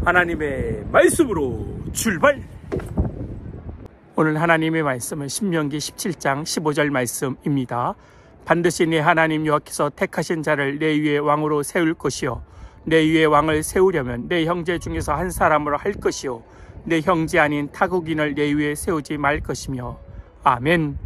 하나님의 말씀으로 출발! 오늘 하나님의 말씀은 신명기 17장 15절 말씀입니다. 반드시 네 하나님 여호와께서 택하신 자를 내 위에 왕으로 세울 것이요 내 위에 왕을 세우려면 내 형제 중에서 한 사람으로 할 것이요 내 형제 아닌 타국인을 내 위에 세우지 말 것이며. 아멘.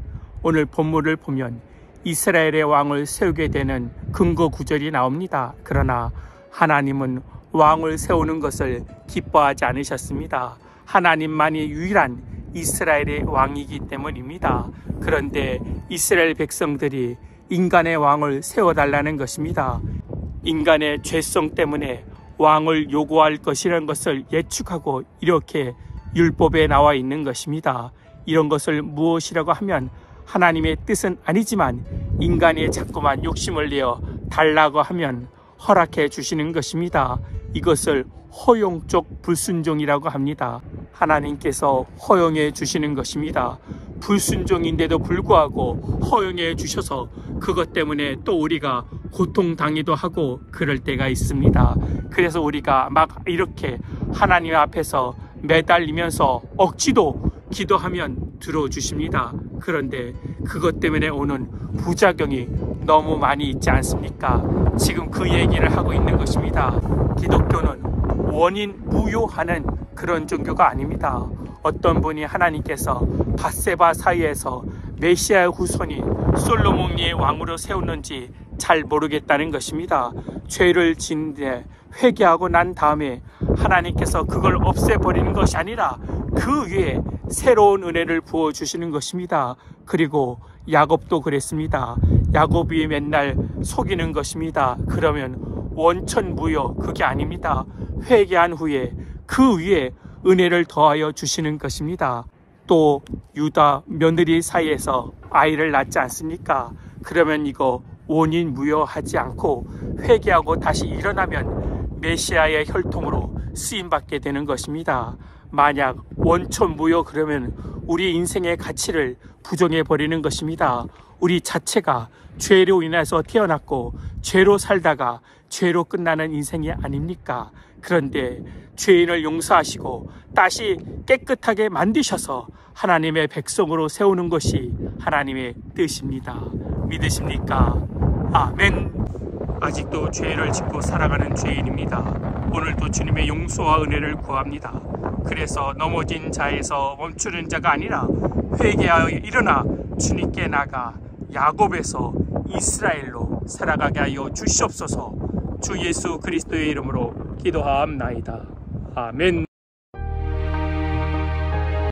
오늘 본문을 보면 이스라엘의 왕을 세우게 되는 근거 구절이 나옵니다. 그러나 하나님은 왕을 세우는 것을 기뻐하지 않으셨습니다. 하나님만이 유일한 이스라엘의 왕이기 때문입니다. 그런데 이스라엘 백성들이 인간의 왕을 세워달라는 것입니다. 인간의 죄성 때문에 왕을 요구할 것이라는 것을 예측하고 이렇게 율법에 나와 있는 것입니다. 이런 것을 무엇이라고 하면 하나님의 뜻은 아니지만 인간이 자꾸만 욕심을 내어 달라고 하면 허락해 주시는 것입니다. 이것을 허용적 불순종이라고 합니다. 하나님께서 허용해 주시는 것입니다. 불순종인데도 불구하고 허용해 주셔서 그것 때문에 또 우리가 고통당하기도 하고 그럴 때가 있습니다. 그래서 우리가 막 이렇게 하나님 앞에서 매달리면서 억지도 기도하면 들어주십니다. 그런데 그것 때문에 오는 부작용이 너무 많이 있지 않습니까? 지금 그 얘기를 하고 있는 것입니다. 기독교는 원인 무효하는 그런 종교가 아닙니다. 어떤 분이 하나님께서 밧세바 사이에서 메시아의 후손이 솔로몬의 왕으로 세웠는지 잘 모르겠다는 것입니다. 죄를 짓는데 회개하고 난 다음에 하나님께서 그걸 없애버리는 것이 아니라 그 위에 새로운 은혜를 부어주시는 것입니다. 그리고 야곱도 그랬습니다. 야곱이 맨날 속이는 것입니다. 그러면 원천무효, 그게 아닙니다. 회개한 후에 그 위에 은혜를 더하여 주시는 것입니다. 또 유다 며느리 사이에서 아이를 낳지 않습니까? 그러면 이거 원인 무효하지 않고 회개하고 다시 일어나면 메시아의 혈통으로 쓰임받게 되는 것입니다. 만약 원천무효 그러면 우리 인생의 가치를 부정해 버리는 것입니다. 우리 자체가 죄로 인해서 태어났고 죄로 살다가 죄로 끝나는 인생이 아닙니까? 그런데 죄인을 용서하시고 다시 깨끗하게 만드셔서 하나님의 백성으로 세우는 것이 하나님의 뜻입니다. 믿으십니까? 아멘. 아직도 죄를 짓고 살아가는 죄인입니다. 오늘도 주님의 용서와 은혜를 구합니다. 그래서 넘어진 자에서 멈추는 자가 아니라 회개하여 일어나 주님께 나가 야곱에서 이스라엘로 살아가게 하여 주시옵소서. 주 예수 그리스도의 이름으로 기도하옵나이다. 아멘.